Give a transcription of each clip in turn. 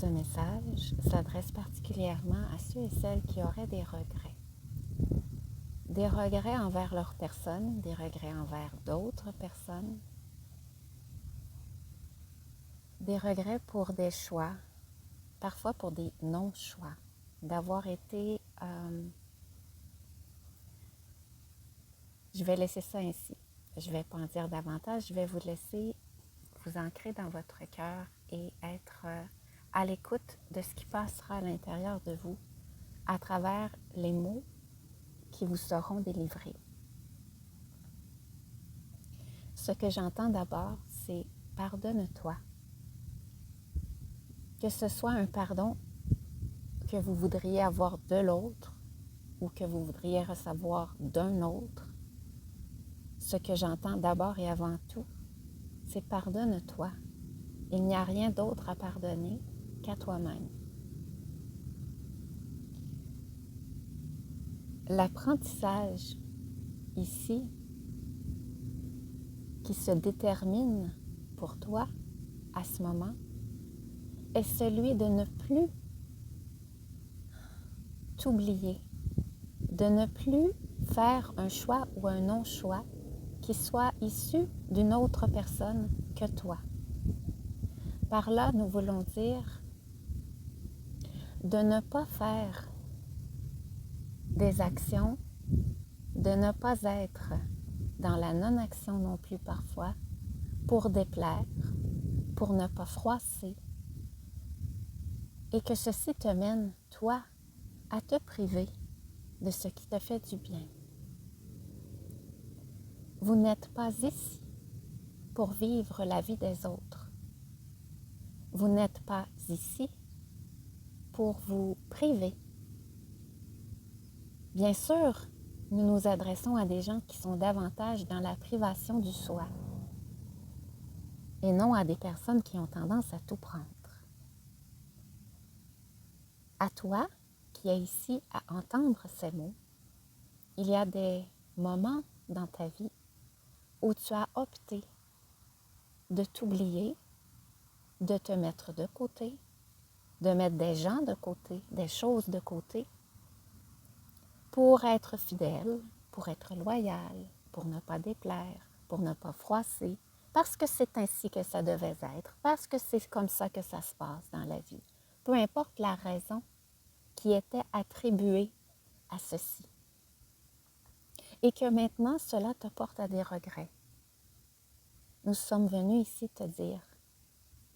Ce message s'adresse particulièrement à ceux et celles qui auraient des regrets. Des regrets envers leur personne, des regrets envers d'autres personnes, des regrets pour des choix, parfois pour des non-choix, d'avoir été... je vais laisser ça ainsi. Je ne vais pas en dire davantage, je vais vous laisser vous ancrer dans votre cœur et être à l'écoute de ce qui passera à l'intérieur de vous à travers les mots qui vous seront délivrés. Ce que j'entends d'abord, c'est « pardonne-toi ». Que ce soit un pardon que vous voudriez avoir de l'autre ou que vous voudriez recevoir d'un autre, ce que j'entends d'abord et avant tout, c'est « pardonne-toi ». Il n'y a rien d'autre à pardonner qu'à toi-même. L'apprentissage ici qui se détermine pour toi à ce moment est celui de ne plus t'oublier, de ne plus faire un choix ou un non-choix qui soit issu d'une autre personne que toi. Par là, nous voulons dire de ne pas faire des actions, de ne pas être dans la non-action non plus parfois, pour déplaire, pour ne pas froisser, et que ceci te mène, toi, à te priver de ce qui te fait du bien. Vous n'êtes pas ici pour vivre la vie des autres. Vous n'êtes pas ici pour vous priver. Bien sûr, nous nous adressons à des gens qui sont davantage dans la privation du soi et non à des personnes qui ont tendance à tout prendre. À toi, qui es ici à entendre ces mots, il y a des moments dans ta vie où tu as opté de t'oublier, de te mettre de côté, de mettre des gens de côté, des choses de côté, pour être fidèle, pour être loyal, pour ne pas déplaire, pour ne pas froisser, parce que c'est ainsi que ça devait être, parce que c'est comme ça que ça se passe dans la vie. Peu importe la raison qui était attribuée à ceci. Et que maintenant, cela te porte à des regrets. Nous sommes venus ici te dire,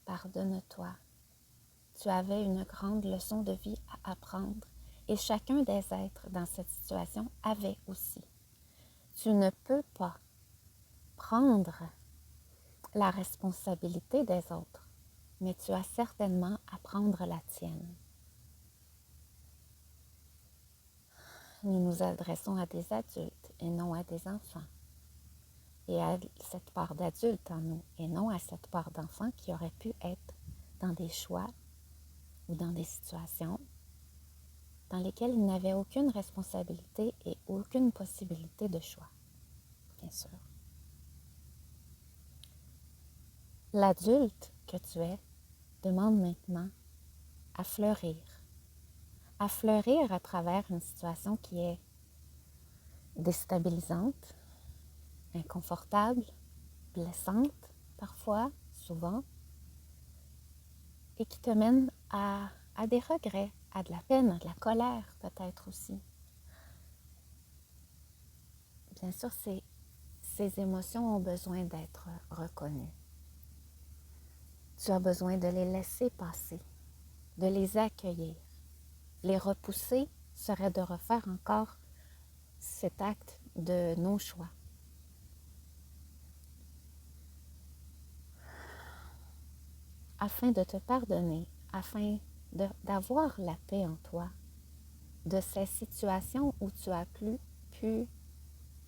pardonne-toi. Tu avais une grande leçon de vie à apprendre et chacun des êtres dans cette situation avait aussi. Tu ne peux pas prendre la responsabilité des autres, mais tu as certainement à prendre la tienne. Nous nous adressons à des adultes et non à des enfants. Et à cette part d'adulte en nous et non à cette part d'enfant qui aurait pu être dans des choix ou dans des situations dans lesquelles il n'avait aucune responsabilité et aucune possibilité de choix, bien sûr. L'adulte que tu es demande maintenant à fleurir à travers une situation qui est déstabilisante, inconfortable, blessante parfois, souvent, et qui te mène à des regrets, à de la peine, à de la colère peut-être aussi. Bien sûr, ces émotions ont besoin d'être reconnues. Tu as besoin de les laisser passer, de les accueillir. Les repousser serait de refaire encore cet acte de non-choix. Afin de te pardonner, afin d'avoir la paix en toi, de ces situations où tu as pu,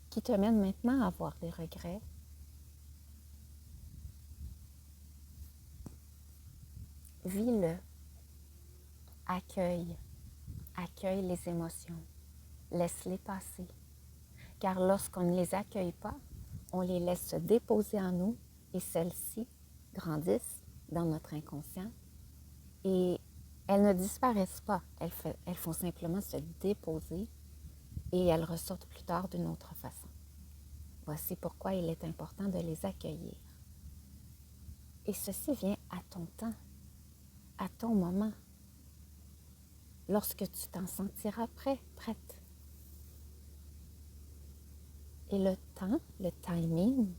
qui te mènent maintenant à avoir des regrets, vis-le, accueille les émotions, laisse-les passer. Car lorsqu'on ne les accueille pas, on les laisse se déposer en nous et celles-ci grandissent dans notre inconscient et Elles ne disparaissent pas, elles font simplement se déposer et elles ressortent plus tard d'une autre façon. Voici pourquoi il est important de les accueillir. Et ceci vient à ton temps, à ton moment, lorsque tu t'en sentiras prêt, prête. Et le temps, le timing,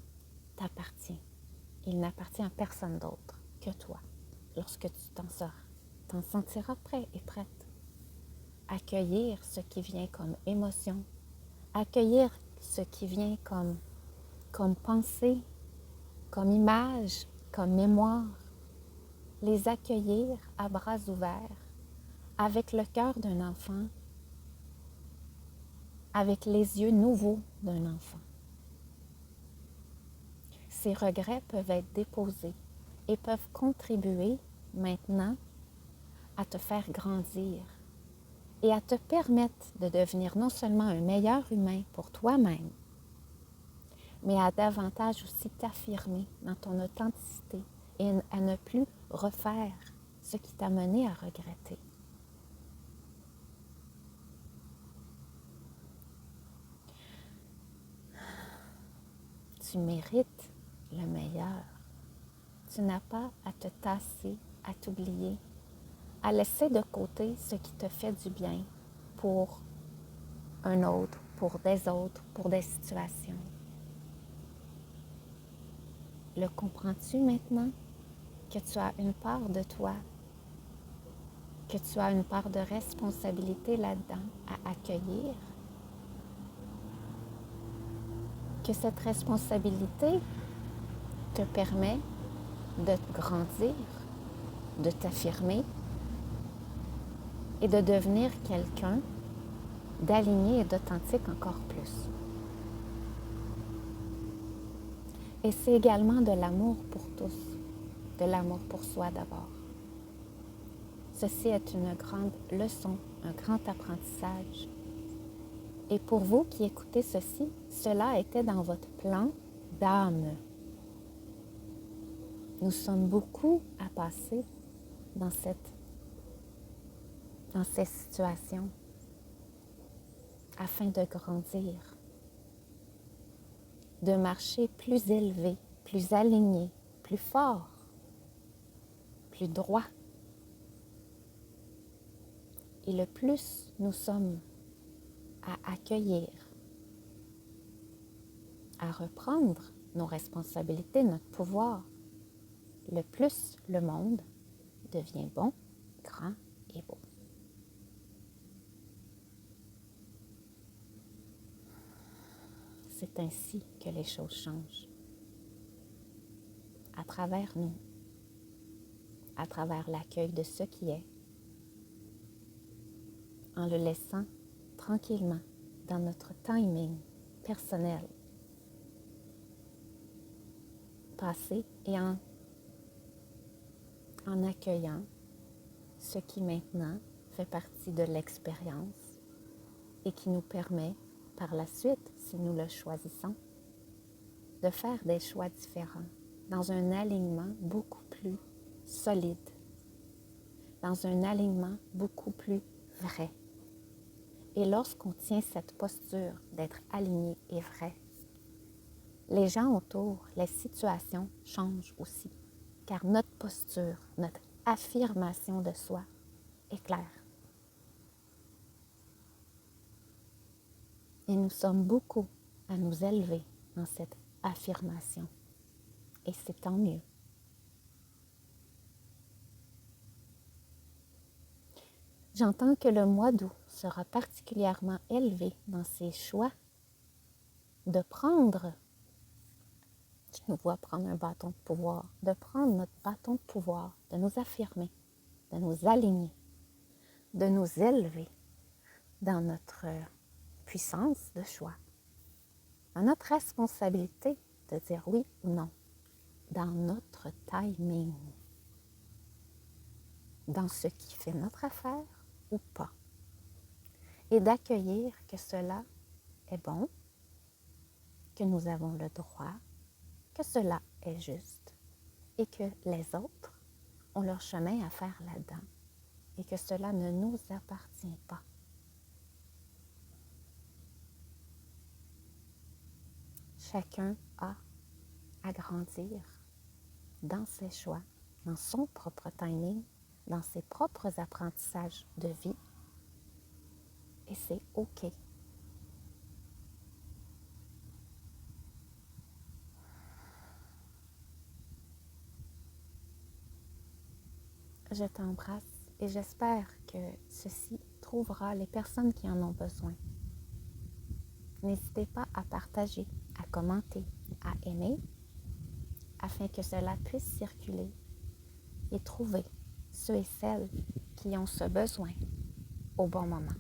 t'appartient. Il n'appartient à personne d'autre que toi, lorsque tu t'en sentiras prêt et prête. Accueillir ce qui vient comme émotion, accueillir ce qui vient comme pensée, comme image, comme mémoire, les accueillir à bras ouverts, avec le cœur d'un enfant, avec les yeux nouveaux d'un enfant. Ces regrets peuvent être déposés et peuvent contribuer maintenant à te faire grandir et à te permettre de devenir non seulement un meilleur humain pour toi-même, mais à davantage aussi t'affirmer dans ton authenticité et à ne plus refaire ce qui t'a mené à regretter. Tu mérites le meilleur. Tu n'as pas à te tasser, à t'oublier, à laisser de côté ce qui te fait du bien pour un autre, pour des situations. Le comprends-tu maintenant que tu as une part de toi, que tu as une part de responsabilité là-dedans à accueillir? Que cette responsabilité te permet de grandir, de t'affirmer et de devenir quelqu'un d'aligné et d'authentique encore plus. Et c'est également de l'amour pour tous, de l'amour pour soi d'abord. Ceci est une grande leçon, un grand apprentissage. Et pour vous qui écoutez ceci, cela était dans votre plan d'âme. Nous sommes beaucoup à passer dans ces situations afin de grandir, de marcher plus élevé, plus aligné, plus fort, plus droit. Et le plus nous sommes à accueillir, à reprendre nos responsabilités, notre pouvoir, le plus le monde devient bon, grand et beau. C'est ainsi que les choses changent. À travers nous, à travers l'accueil de ce qui est, en le laissant tranquillement dans notre timing personnel, passer et en accueillant ce qui maintenant fait partie de l'expérience et qui nous permet par la suite, si nous le choisissons, de faire des choix différents dans un alignement beaucoup plus solide, dans un alignement beaucoup plus vrai. Et lorsqu'on tient cette posture d'être aligné et vrai, les gens autour, les situations changent aussi, car notre posture, notre affirmation de soi est claire. Et nous sommes beaucoup à nous élever dans cette affirmation. Et c'est tant mieux. J'entends que le mois d'août sera particulièrement élevé dans ses choix de prendre, je nous vois prendre un bâton de pouvoir, de prendre notre bâton de pouvoir, de nous affirmer, de nous aligner, de nous élever dans notre puissance de choix, dans notre responsabilité de dire oui ou non, dans notre timing, dans ce qui fait notre affaire ou pas, et d'accueillir que cela est bon, que nous avons le droit, que cela est juste et que les autres ont leur chemin à faire là-dedans et que cela ne nous appartient pas. Chacun a à grandir dans ses choix, dans son propre timing, dans ses propres apprentissages de vie. Et c'est OK. Je t'embrasse et j'espère que ceci trouvera les personnes qui en ont besoin. N'hésitez pas à partager, à commenter, à aimer, afin que cela puisse circuler et trouver ceux et celles qui ont ce besoin au bon moment.